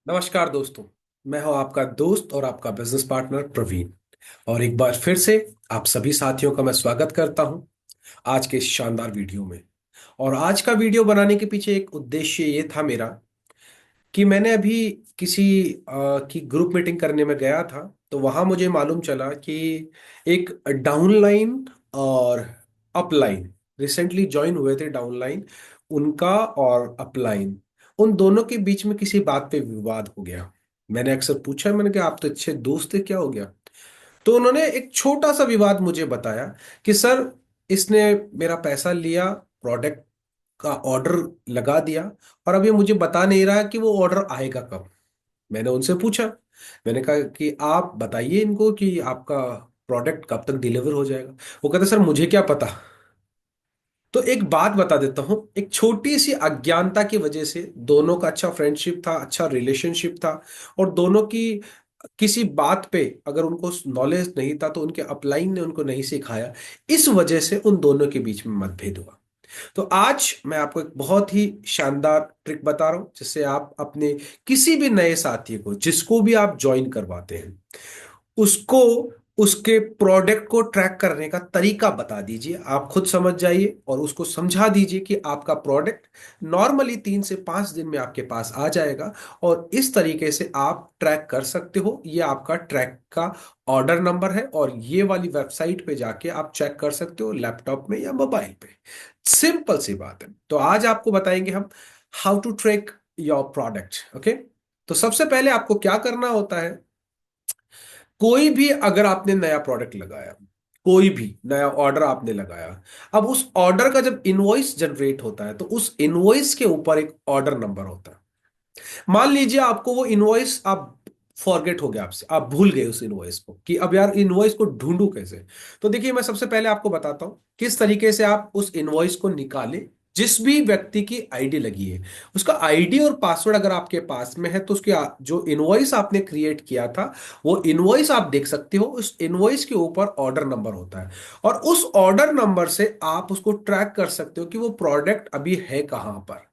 नमस्कार दोस्तों। मैं हूं आपका दोस्त और आपका बिजनेस पार्टनर प्रवीण। और एक बार फिर से आप सभी साथियों का मैं स्वागत करता हूं आज के इस शानदार वीडियो में। और आज का वीडियो बनाने के पीछे एक उद्देश्य ये था मेरा कि मैंने अभी किसी की ग्रुप मीटिंग करने में गया था। तो वहां मुझे मालूम चला कि एक डाउनलाइन और अपलाइन रिसेंटली ज्वाइन हुए थे। डाउनलाइन उनका और अपलाइन उन दोनों के बीच में किसी बात पे विवाद हो गया। मैंने अक्सर पूछा, मैंने कहा आप तो अच्छे दोस्त थे, क्या हो गया? तो उन्होंने एक छोटा सा विवाद मुझे बताया कि सर, इसने मेरा पैसा लिया, प्रोडक्ट का ऑर्डर लगा दिया, और अब ये मुझे बता नहीं रहा कि वो ऑर्डर आएगा कब। मैंने उनसे पूछा, मैंने कहा कि आप बताइए इनको कि आपका प्रोडक्ट कब तक डिलीवर हो जाएगा। वो कहते सर मुझे क्या पता। तो एक बात बता देता हूँ, एक छोटी सी अज्ञानता की वजह से दोनों का अच्छा फ्रेंडशिप था, अच्छा रिलेशनशिप था, और दोनों की किसी बात पे अगर उनको नॉलेज नहीं था तो उनके अपलाइन ने उनको नहीं सिखाया। इस वजह से उन दोनों के बीच में मतभेद हुआ। तो आज मैं आपको एक बहुत ही शानदार ट्रिक बता रहा हूं जिससे आप अपने किसी भी नए साथी को, जिसको भी आप ज्वाइन करवाते हैं, उसको उसके प्रोडक्ट को ट्रैक करने का तरीका बता दीजिए। आप खुद समझ जाइए और उसको समझा दीजिए कि आपका प्रोडक्ट नॉर्मली 3 से 5 दिन में आपके पास आ जाएगा। और इस तरीके से आप ट्रैक कर सकते हो। ये आपका ट्रैक का ऑर्डर नंबर है और ये वाली वेबसाइट पे जाके आप चेक कर सकते हो, लैपटॉप में या मोबाइल पे। सिंपल सी बात है। तो आज आपको बताएंगे हम how to track your product. Okay. तो सबसे पहले आपको क्या करना होता है, कोई भी अगर आपने नया प्रोडक्ट लगाया, कोई भी नया ऑर्डर आपने लगाया, अब उस ऑर्डर का जब इनवॉइस जनरेट होता है तो उस इनवॉइस के ऊपर एक ऑर्डर नंबर होता है। मान लीजिए आपको वो इनवॉइस आप फॉरगेट हो गया, आपसे आप भूल गए उस इनवॉइस को कि अब यार इनवॉइस को ढूंढूं कैसे। तो देखिए, मैं सबसे पहले आपको बताता हूं किस तरीके से आप उस इनवॉइस को निकालें। जिस भी व्यक्ति की आईडी लगी है, उसका आईडी और पासवर्ड अगर आपके पास में है तो उसके जो इनवॉइस आपने क्रिएट किया था, वो इनवॉइस आप देख सकते हो। उस इनवॉइस के ऊपर ऑर्डर नंबर होता है और उस ऑर्डर नंबर से आप उसको ट्रैक कर सकते हो कि वो प्रोडक्ट अभी है कहाँ पर।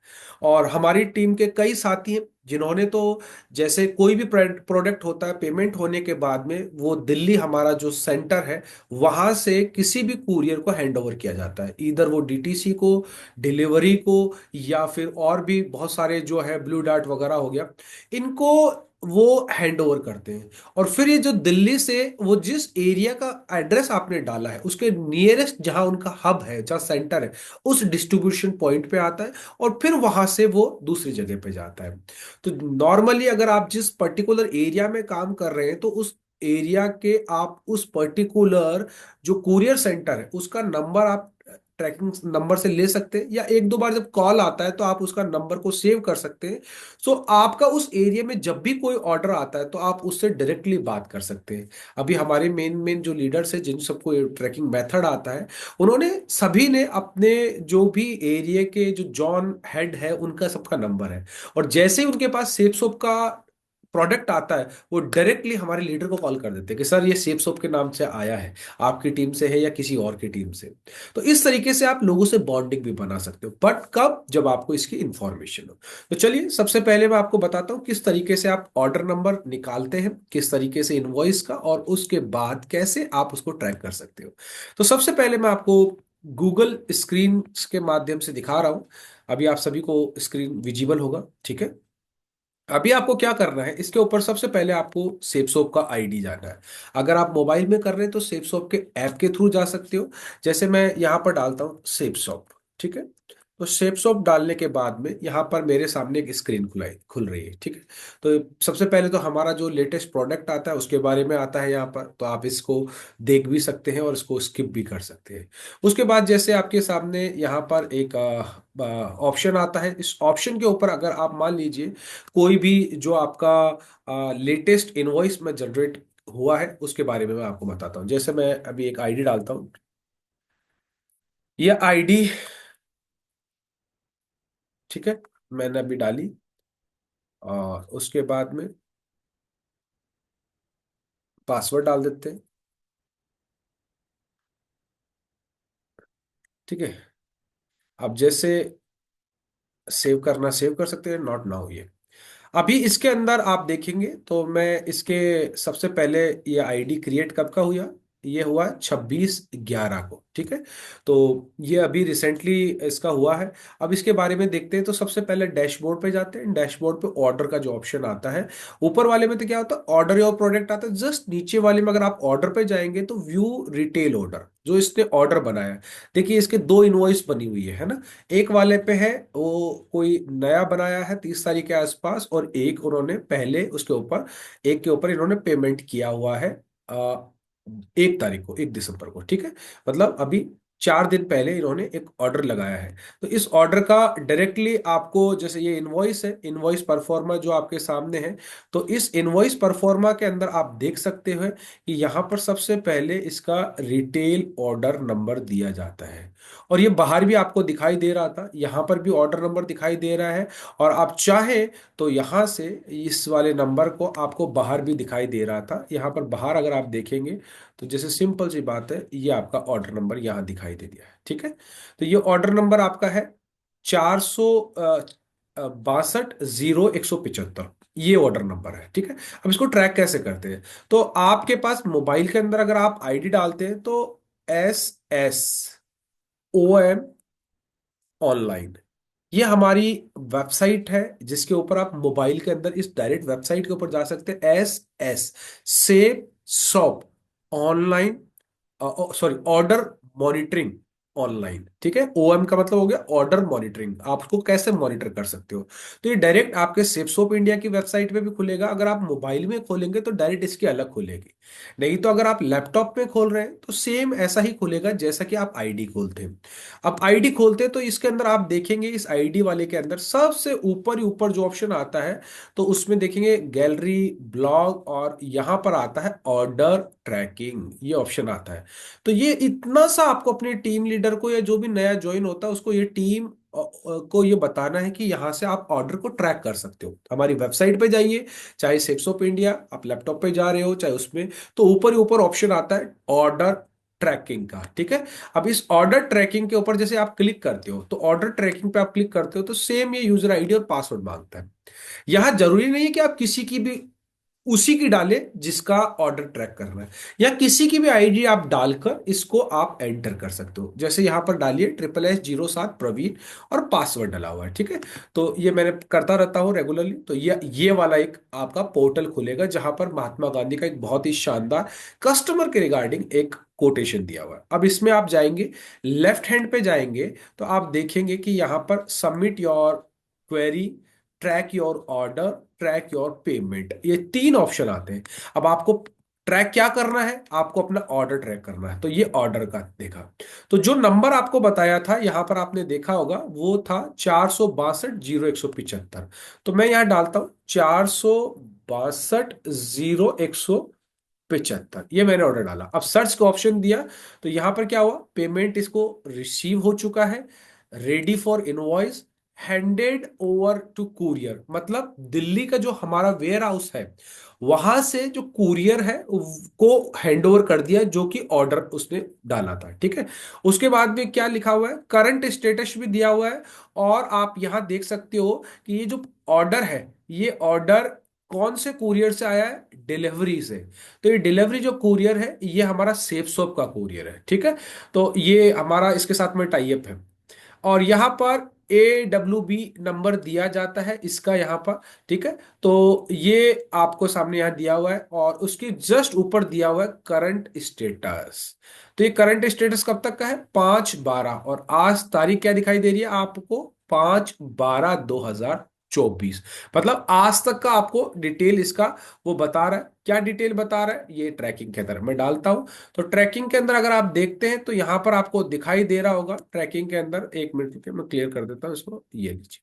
और हमारी टीम के कई साथी हैं जिन्होंने तो, जैसे कोई भी प्रोडक्ट होता है, पेमेंट होने के बाद में वो दिल्ली हमारा जो सेंटर है, वहां से किसी भी कुरियर को हैंड ओवर किया जाता है, इधर वो डीटीसी को, डिलीवरी को, या फिर और भी बहुत सारे जो है ब्लू डार्ट वगैरह हो गया, इनको वो हैंड ओवर करते हैं। और फिर ये जो दिल्ली से वो जिस एरिया का एड्रेस आपने डाला है उसके नियरेस्ट जहां उनका हब है, जहां सेंटर है, उस डिस्ट्रीब्यूशन पॉइंट पे आता है और फिर वहां से वो दूसरी जगह पे जाता है। तो नॉर्मली अगर आप जिस पर्टिकुलर एरिया में काम कर रहे हैं तो उस एरिया के आप उस पर्टिकुलर जो कुरियर सेंटर है उसका नंबर आप ट्रैकिंग नंबर से ले सकते हैं, या एक दो बार जब कॉल आता है तो आप उसका नंबर को सेव कर सकते हैं। सो आपका उस एरिया में जब भी कोई ऑर्डर आता है तो आप उससे डायरेक्टली बात कर सकते हैं। अभी हमारे मेन मेन जो लीडर्स हैं जिन सबको ट्रैकिंग मेथड आता है, उन्होंने सभी ने अपने जो भी एरिया के जो जॉन हेड है उनका सबका नंबर है। और जैसे ही उनके पास सेप सोप का प्रोडक्ट आता है, वो डायरेक्टली हमारे लीडर को कॉल कर देते हैं कि सर ये सेप सोप के नाम से आया है, आपकी टीम से है या किसी और की टीम से। तो इस तरीके से आप लोगों से बॉन्डिंग भी बना सकते हो, बट कब, जब आपको इसकी इंफॉर्मेशन हो। तो चलिए, सबसे पहले मैं आपको बताता हूँ किस तरीके से आप ऑर्डर नंबर निकालते हैं, किस तरीके से इनवॉइस का, और उसके बाद कैसे आप उसको ट्रैक कर सकते हो। तो सबसे पहले मैं आपको गूगल स्क्रीन के माध्यम से दिखा रहा हूं। अभी आप सभी को स्क्रीन विजिबल होगा, ठीक है। अभी आपको क्या करना है, इसके ऊपर सबसे पहले आपको सेपसोप का आईडी जाना है। अगर आप मोबाइल में कर रहे हैं तो सेपसोप के ऐप के थ्रू जा सकते हो। जैसे मैं यहाँ पर डालता हूँ सेपसोप, ठीक है। तो सेपसोप डालने के बाद में यहाँ पर मेरे सामने एक स्क्रीन खुल रही है, ठीक है। तो सबसे पहले तो हमारा जो लेटेस्ट प्रोडक्ट आता है उसके बारे में आता है यहाँ पर, तो आप इसको देख भी सकते हैं और इसको स्किप भी कर सकते हैं। उसके बाद जैसे आपके सामने यहाँ पर एक ऑप्शन आता है, इस ऑप्शन के ऊपर अगर आप मान लीजिए कोई भी जो आपका लेटेस्ट इनवॉइस में जनरेट हुआ है उसके बारे में मैं आपको बताता हूँ। जैसे मैं अभी एक आईडी डालता हूँ, ये आईडी, ठीक है, मैंने अभी डाली। और उसके बाद में पासवर्ड डाल देते हैं, ठीक है। अब जैसे सेव करना सेव कर सकते हैं, नॉट नाउ ये। अभी इसके अंदर आप देखेंगे तो मैं इसके सबसे पहले ये आईडी क्रिएट कब का हुआ, ये हुआ 26/11 को, ठीक है। तो ये अभी रिसेंटली इसका हुआ है। अब इसके बारे में देखते हैं तो सबसे पहले डैशबोर्ड पे जाते हैं। डैशबोर्ड पे ऑर्डर का जो ऑप्शन आता है, ऊपर वाले में तो क्या होता है, ऑर्डर योर प्रोडक्ट आता है। जस्ट नीचे वाले में अगर आप ऑर्डर पे जाएंगे तो व्यू रिटेल ऑर्डर, जो इसने ऑर्डर बनाया है। देखिए इसके दो इनवॉइस बनी हुई है ना। एक वाले पे है वो कोई नया बनाया है 30 तारीख के आसपास, और एक उन्होंने पहले उसके ऊपर, एक के ऊपर इन्होंने पेमेंट किया हुआ है 1 तारीख को, 1 दिसंबर को, ठीक है। मतलब अभी 4 दिन पहले इन्होंने एक ऑर्डर लगाया है। तो इस ऑर्डर का डायरेक्टली आपको, जैसे ये इनवॉइस है, इनवॉइस परफॉर्मा जो आपके सामने है, तो इस इनवॉइस परफॉर्मा के अंदर आप देख सकते हो कि यहाँ पर सबसे पहले इसका रिटेल ऑर्डर नंबर दिया जाता है। और ये बाहर भी आपको दिखाई दे रहा था, यहाँ पर भी ऑर्डर नंबर दिखाई दे रहा है। और आप चाहे तो यहाँ से इस वाले नंबर को आपको बाहर भी दिखाई दे रहा था। यहाँ पर बाहर अगर आप देखेंगे तो जैसे सिंपल सी बात है, ये आपका ऑर्डर नंबर यहाँ दिखाई दे दिया है, ठीक है। तो ये ऑर्डर नंबर आपका है 462 0 175, ये ऑर्डर नंबर है, ठीक है। अब इसको ट्रैक कैसे करते हैं, तो आपके पास मोबाइल के अंदर अगर आप आईडी डालते हैं तो SSOM ऑनलाइन, ये हमारी वेबसाइट है जिसके ऊपर आप मोबाइल के अंदर इस डायरेक्ट वेबसाइट के ऊपर जा सकते हैं। Save shop online, sorry, order monitoring online, ठीक है। OM का मतलब हो गया ऑर्डर मॉनिटरिंग, आपको कैसे मॉनिटर कर सकते हो। तो ये डायरेक्ट आपके सेफसोप इंडिया की वेबसाइट पे भी खुलेगा। अगर आप मोबाइल में खोलेंगे तो डायरेक्ट इसकी अलग खुलेगी। नहीं तो अगर आप लैपटॉप में खोल रहे हैं तो सेम ऐसा ही खुलेगा जैसा कि आप आईडी खोलते हैं। अब आईडी खोलते हैं तो इसके अंदर आप देखेंगे, इस आईडी वाले के अंदर सबसे ऊपर ही ऊपर जो ऑप्शन आता है, तो उसमें देखेंगे गैलरी, ब्लॉग, और यहां पर आता है ऑर्डर ट्रैकिंग, ये ऑप्शन आता है। तो ये इतना सा आपको अपने टीम लीडर को या जो भी नया ज्वाइन होता है उसको ये टीम को ये बताना है कि यहां से आप ऑर्डर को ट्रैक कर सकते हो। हमारी वेबसाइट पे जाइए, चाहे सेप्सोप इंडिया, आप लैपटॉप पे जा रहे हो चाहे उसमें, तो ऊपर ही ऊपर ऑप्शन आता है ऑर्डर ट्रैकिंग का, ठीक है। अब इस ऑर्डर ट्रैकिंग के ऊपर जैसे आप क्लिक करते हो, तो ऑर्डर ट्रैकिंग पे आप क्लिक करते हो तो सेम ये यूजर आईडी और पासवर्ड मांगता है। यहां जरूरी नहीं है कि आप किसी की भी उसी की डाले जिसका ऑर्डर ट्रैक करना है, या किसी की भी आईडी आप डालकर इसको आप एंटर कर सकते हो। जैसे यहां पर डालिए SSS07 प्रवीण, और पासवर्ड डाला हुआ है, ठीक है। तो ये मैंने करता रहता हूँ रेगुलरली। तो ये वाला एक आपका पोर्टल खुलेगा जहां पर महात्मा गांधी का एक बहुत ही शानदार कस्टमर के रिगार्डिंग एक कोटेशन दिया हुआ है। अब इसमें आप जाएंगे, लेफ्ट हैंड पे जाएंगे, तो आप देखेंगे कि यहां पर submit your query, track your order, track your payment, ये 3 ऑप्शन आते हैं। अब आपको ट्रैक क्या करना है, आपको अपना ऑर्डर ट्रैक करना है। तो ये ऑर्डर का देखा, तो जो नंबर आपको बताया था यहां पर आपने देखा होगा वो था 462 0 175। तो मैं यहां डालता हूं 462 0 175, ये मैंने ऑर्डर डाला। अब सर्च का ऑप्शन दिया, तो यहां पर क्या हुआ, पेमेंट इसको रिसीव हो चुका है, ready for invoice, handed over to courier, मतलब दिल्ली का जो हमारा वेयर हाउस है वहां से जो कुरियर है को हैंड ओवर कर दिया, जो कि ऑर्डर उसने डाला था, ठीक है। उसके बाद में क्या लिखा हुआ है, करंट स्टेटस भी दिया हुआ है। और आप यहां देख सकते हो कि ये जो ऑर्डर है, ये ऑर्डर कौन से कुरियर से आया है, डिलीवरी से। तो ये डिलीवरी जो कुरियर है ये हमारा सेफ शॉप का कुरियर है, ठीक है। तो ये हमारा इसके साथ में टाई अप है। और यहाँ पर AWB नंबर दिया जाता है इसका यहाँ पर, ठीक है। तो ये आपको सामने यहाँ दिया हुआ है, और उसके जस्ट ऊपर दिया हुआ है करंट स्टेटस। तो ये करंट स्टेटस कब तक का है, 5/12, और आज तारीख क्या दिखाई दे रही है आपको, 5/12/2024। मतलब आज तक का आपको डिटेल इसका वो बता रहा है। क्या डिटेल बता रहा है, ये ट्रैकिंग के अंदर मैं डालता हूं। तो ट्रैकिंग के अंदर अगर आप देखते हैं तो यहां पर आपको दिखाई दे रहा होगा, ट्रैकिंग के अंदर, 1 मिनट रुकिए मैं क्लियर कर देता हूं इसको, ये लीजिए।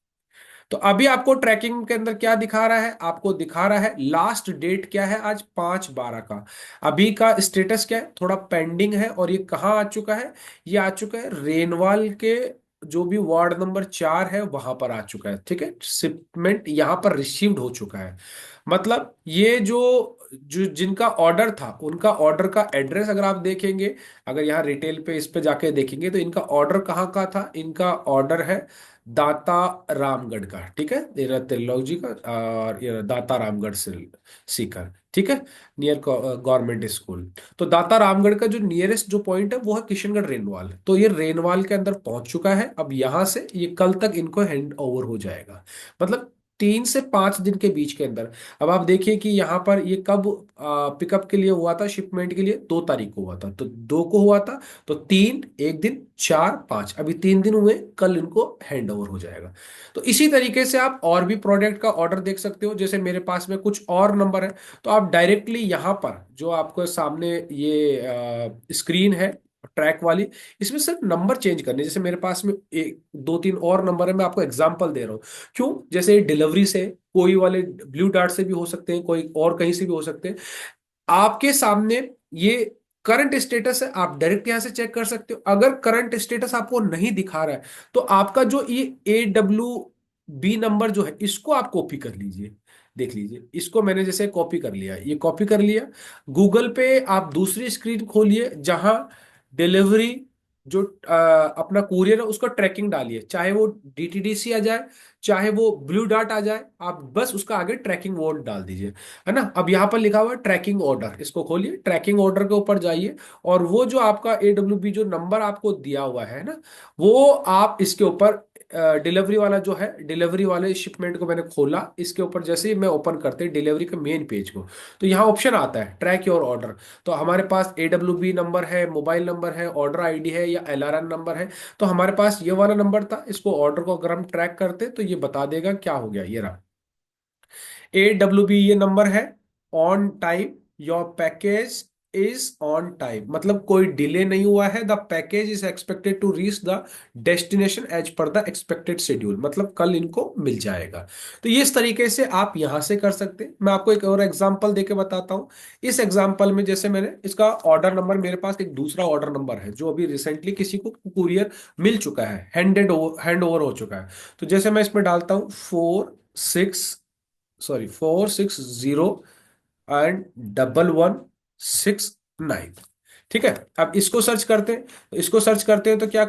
तो अभी आपको ट्रैकिंग के अंदर क्या दिखा रहा है, आपको दिखा रहा है लास्ट डेट क्या है, आज 5/12 का। अभी का स्टेटस क्या है, थोड़ा पेंडिंग है। और ये कहाँ आ चुका है, ये आ चुका है रेनवाल के जो भी वार्ड नंबर 4 है वहां पर आ चुका है, ठीक है। शिपमेंट यहाँ पर रिसीव्ड हो चुका है। मतलब ये जो जो जिनका ऑर्डर था उनका ऑर्डर का एड्रेस अगर आप देखेंगे, अगर यहाँ रिटेल पे इस पे जाके देखेंगे तो इनका ऑर्डर कहाँ का था, इनका ऑर्डर है दाता रामगढ़ का, ठीक है, ये रहा त्रिलोक जी का, और ये रहा दाता रामगढ़ से सीकर, ठीक है, नियर गवर्नमेंट स्कूल। तो दाता रामगढ़ का जो नियरेस्ट जो पॉइंट है वो है किशनगढ़ रेनवाल। तो ये रेनवाल के अंदर पहुंच चुका है। अब यहां से ये कल तक इनको हैंड ओवर हो जाएगा, मतलब 3 से 5 दिन के बीच के अंदर। अब आप देखिए कि यहाँ पर ये कब पिकअप के लिए हुआ था, शिपमेंट के लिए 2 तारीख को हुआ था, तो 2 को हुआ था, तो 3, एक दिन, 4, 5, अभी 3 दिन हुए, कल इनको हैंड ओवर हो जाएगा। तो इसी तरीके से आप और भी प्रोडक्ट का ऑर्डर देख सकते हो। जैसे मेरे पास में कुछ और नंबर है, तो आप डायरेक्टली यहाँ पर जो आपको सामने ये स्क्रीन है ट्रैक वाली, इसमें सिर्फ नंबर चेंज करने। जैसे मेरे पास में एक दो तीन और नंबर है, मैं आपको एग्जांपल दे रहा हूँ। क्यों? जैसे डिलीवरी से कोई वाले ब्लू डार्ट से भी हो सकते हैं, कोई और कहीं से भी हो सकते हैं। आपके सामने ये करंट स्टेटस है, आप डायरेक्ट यहां से चेक कर सकते हो। अगर करंट स्टेटस आपको नहीं दिखा रहा है, तो आपका जो ये AWB नंबर जो है, इसको आप कॉपी कर लीजिए। देख लीजिए, इसको मैंने जैसे कॉपी कर लिया, ये कॉपी कर लिया। गूगल पे आप दूसरी स्क्रीन खोलिए जहां डिलीवरी जो अपना कुरियर है उसका ट्रैकिंग डालिए, चाहे वो DTDC आ जाए, चाहे वो ब्लू डार्ट आ जाए, आप बस उसका आगे ट्रैकिंग वर्ड डाल दीजिए, है ना। अब यहाँ पर लिखा हुआ है ट्रैकिंग ऑर्डर, इसको खोलिए, ट्रैकिंग ऑर्डर के ऊपर जाइए, और वो जो आपका AWB जो नंबर आपको दिया हुआ है ना, वो आप इसके ऊपर डिलीवरी वाला जो है, डिलीवरी वाले शिपमेंट को मैंने खोला, इसके ऊपर जैसे ही मैं ओपन करते डिलीवरी के मेन पेज को, तो यहाँ ऑप्शन आता है ट्रैक योर ऑर्डर। तो हमारे पास AWB नंबर है, मोबाइल नंबर है, ऑर्डर ID है, या LRN नंबर है। तो हमारे पास ये वाला नंबर था, इसको ऑर्डर को अगर हम ट्रैक करते तो ये बता देगा क्या हो गया। ये रहा AWB, ये नंबर है, on time, your package is on time, मतलब कोई डिले नहीं हुआ है। The package is expected to reach the destination as per the expected schedule, मतलब कल इनको मिल जाएगा। तो ये इस तरीके से आप यहां से कर सकते हैं। मैं आपको एक और एग्जांपल देके बताता हूं। इस एग्जांपल में जैसे मैंने इसका ऑर्डर नंबर, मेरे पास एक दूसरा ऑर्डर नंबर है जो अभी रिसेंटली किसी को कुरियर मिल चुका है, हैंड ओवर हो चुका है। तो जैसे मैं इसमें डालता हूँ 460 एंड 1169, ठीक है। अब इसको सर्च करते हैं, तो इसको सर्च करते हैं तो क्या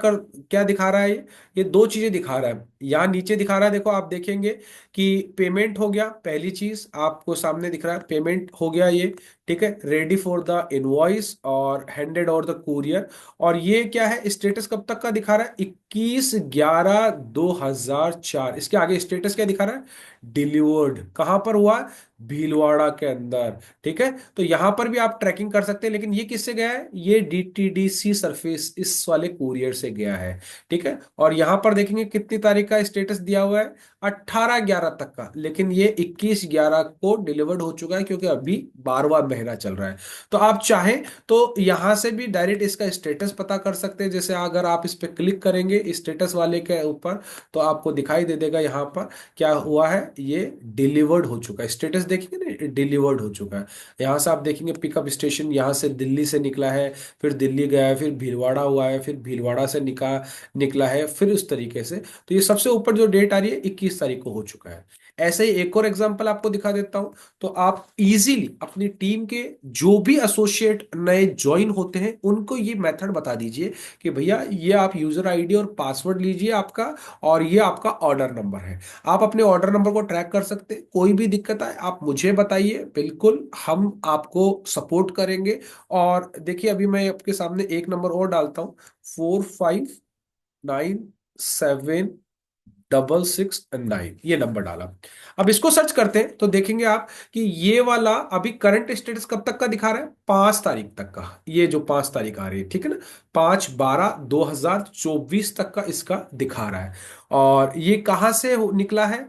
दिखा रहा है ये 2 चीजें दिखा रहा है। यहाँ नीचे दिखा रहा है, देखो आप देखेंगे कि पेमेंट हो गया, पहली चीज आपको सामने दिख रहा है, पेमेंट हो गया ये, ठीक है, रेडी फॉर द इनवॉइस और हैंडेड ओवर द कुरियर। और ये क्या है, स्टेटस कब तक का दिखा रहा है, 21/11/2004। इसके आगे स्टेटस क्या दिखा रहा है, डिलीवर्ड। कहां पर हुआ, भीलवाड़ा के अंदर, ठीक है। तो यहां पर भी आप ट्रैकिंग कर सकते हैं, लेकिन ये किससे गया है, ये DTDC सरफेस इस वाले कुरियर से गया है, ठीक है। और यहां पर देखेंगे कितनी तारीख का स्टेटस दिया हुआ है, 18/11 तक का, लेकिन ये 21/11 को डिलीवर्ड हो चुका है, क्योंकि अभी 12वां महीना चल रहा है। तो आप चाहें तो यहां से भी डायरेक्ट इसका स्टेटस पता कर सकते हैं। जैसे अगर आप इस पर क्लिक करेंगे स्टेटस वाले के ऊपर, तो आपको दिखाई दे देगा यहाँ पर क्या हुआ है, ये डिलीवर्ड हो चुका है। स्टेटस देखेंगे ना, डिलीवर्ड हो चुका है। यहाँ से आप देखेंगे पिकअप स्टेशन, यहाँ से दिल्ली से निकला है, फिर दिल्ली गया है, फिर भीलवाड़ा हुआ है, फिर भीलवाड़ा से निकला है, फिर उस तरीके से। तो ये सबसे ऊपर जो डेट आ रही है 21 तारीख को हो चुका है। ऐसे ही एक और एग्जांपल आपको दिखा देता हूं। तो आप इजीली अपनी टीम के जो भी एसोसिएट नए ज्वाइन होते हैं उनको ये मेथड बता दीजिए कि भैया ये आप यूजर ID और पासवर्ड लीजिए आपका, और ये आपका ऑर्डर नंबर है। आप अपने ऑर्डर नंबर को ट्रैक कर सकते हैं। कोई भी दिक्कत आए आप मुझे बताइए, बिल्कुल हम आपको सपोर्ट करेंगे। और देखिए अभी मैं आपके सामने एक नंबर और डालता हूँ, 45976669, ये नंबर डाला। अब इसको सर्च करते हैं तो देखेंगे आप कि ये वाला अभी करंट स्टेटस कब तक का दिखा रहा है, 5 तारीख तक का। ये जो 5 तारीख आ रही है, ठीक है ना, 5/12/2024 तक का इसका दिखा रहा है। और ये कहाँ से निकला है,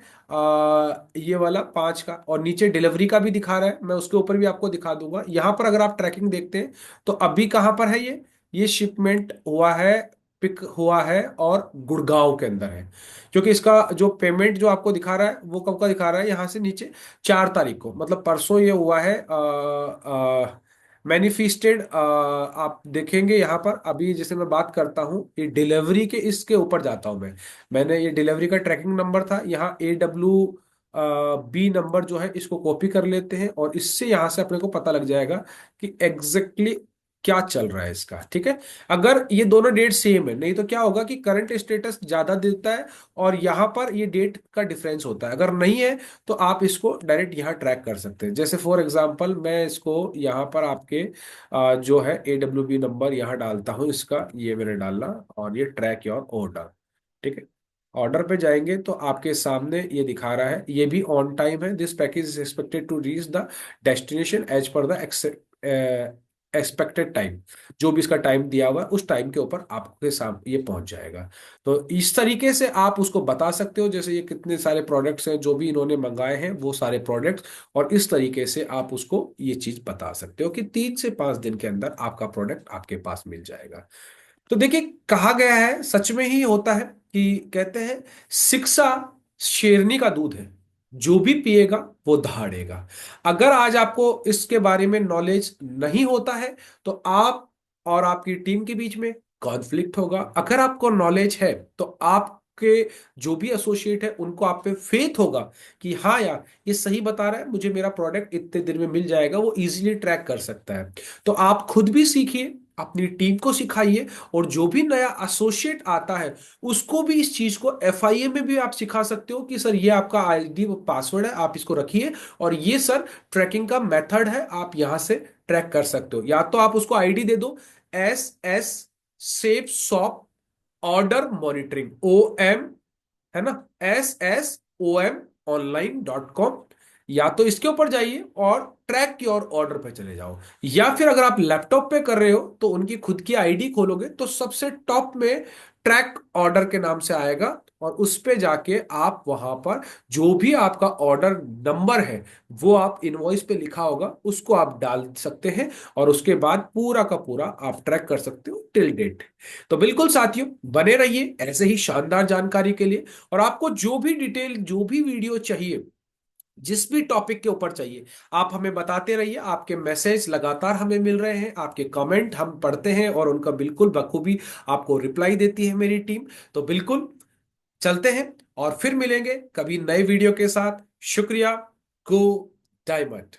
ये वाला 5 का, और नीचे डिलीवरी का भी दिखा रहा है, मैं उसके ऊपर भी आपको दिखा दूंगा। यहां पर अगर आप ट्रैकिंग देखते हैं तो अभी कहां पर है ये शिपमेंट हुआ है, पिक हुआ है, और गुड़गांव के अंदर है। क्योंकि इसका जो पेमेंट जो आपको दिखा रहा है वो कब का दिखा रहा है, यहां से नीचे 4 तारीख को, मतलब परसों ये हुआ है मैनिफेस्टेड। आप देखेंगे यहाँ पर, अभी जैसे मैं बात करता हूँ ये डिलीवरी के, इसके ऊपर जाता हूँ मैंने ये डिलीवरी का ट्रैकिंग नंबर था, यहाँ AWB नंबर जो है इसको कॉपी कर लेते हैं, और इससे यहाँ से अपने को पता लग जाएगा कि एग्जैक्टली क्या चल रहा है इसका, ठीक है। अगर ये दोनों डेट सेम है, नहीं तो क्या होगा कि करंट स्टेटस ज्यादा देता है और यहाँ पर ये डेट का डिफरेंस होता है। अगर नहीं है तो आप इसको डायरेक्ट यहाँ ट्रैक कर सकते हैं। जैसे फॉर एग्जांपल मैं इसको यहाँ पर आपके जो है AWB नंबर यहाँ डालता हूँ इसका, ये मैंने डाला और ये ट्रैक योर ऑर्डर, ठीक है। ऑर्डर पे जाएंगे तो आपके सामने ये दिखा रहा है, ये भी ऑन टाइम है। This package is expected to reach the destination as per the expected time. जो भी इसका टाइम दिया हुआ है उस टाइम के ऊपर आपके सामने ये पहुंच जाएगा। तो इस तरीके से आप उसको बता सकते हो, जैसे ये कितने सारे प्रोडक्ट्स हैं जो भी इन्होंने मंगाए हैं वो सारे प्रोडक्ट्स, और इस तरीके से आप उसको ये चीज बता सकते हो कि 3 से 5 दिन के अंदर आपका प्रोडक्ट आपके पास मिल जाएगा। तो देखिए, कहा गया है, सच में ही होता है कि कहते हैं शिक्षा शेरनी का दूध है, जो भी पिएगा वो दहाड़ेगा। अगर आज आपको इसके बारे में नॉलेज नहीं होता है तो आप और आपकी टीम के बीच में कॉन्फ्लिक्ट होगा। अगर आपको नॉलेज है तो आपके जो भी एसोसिएट है उनको आप पे फेथ होगा कि हाँ यार ये सही बता रहा है, मुझे मेरा प्रोडक्ट इतने दिन में मिल जाएगा, वो इजीली ट्रैक कर सकता है। तो आप खुद भी सीखिए, अपनी टीम को सिखाइए, और जो भी नया एसोसिएट आता है उसको भी इस चीज को FIA में भी आप सिखा सकते हो कि सर ये आपका ID पासवर्ड है, आप इसको रखिए, और ये सर ट्रैकिंग का मेथड है, आप यहां से ट्रैक कर सकते हो। या तो आप उसको ID दे दो, SS safe shop order monitoring, OM, है ना, SSOM online.com। या तो इसके ऊपर जाइए और ट्रैक योर ऑर्डर पे चले जाओ, या फिर अगर आप लैपटॉप पे कर रहे हो तो उनकी खुद की ID खोलोगे तो सबसे टॉप में ट्रैक ऑर्डर के नाम से आएगा, और उस पे जाके आप वहां पर जो भी आपका ऑर्डर नंबर है वो आप इनवॉइस पे लिखा होगा उसको आप डाल सकते हैं, और उसके बाद पूरा का पूरा आप ट्रैक कर सकते हो टिल डेट। तो बिल्कुल साथियों, बने रहिए ऐसे ही शानदार जानकारी के लिए। और आपको जो भी डिटेल, जो भी वीडियो चाहिए, जिस भी टॉपिक के ऊपर चाहिए, आप हमें बताते रहिए। आपके मैसेज लगातार हमें मिल रहे हैं, आपके कमेंट हम पढ़ते हैं और उनका बिल्कुल बखूबी आपको रिप्लाई देती है मेरी टीम। तो बिल्कुल चलते हैं और फिर मिलेंगे कभी नए वीडियो के साथ। शुक्रिया। गो डायमंड।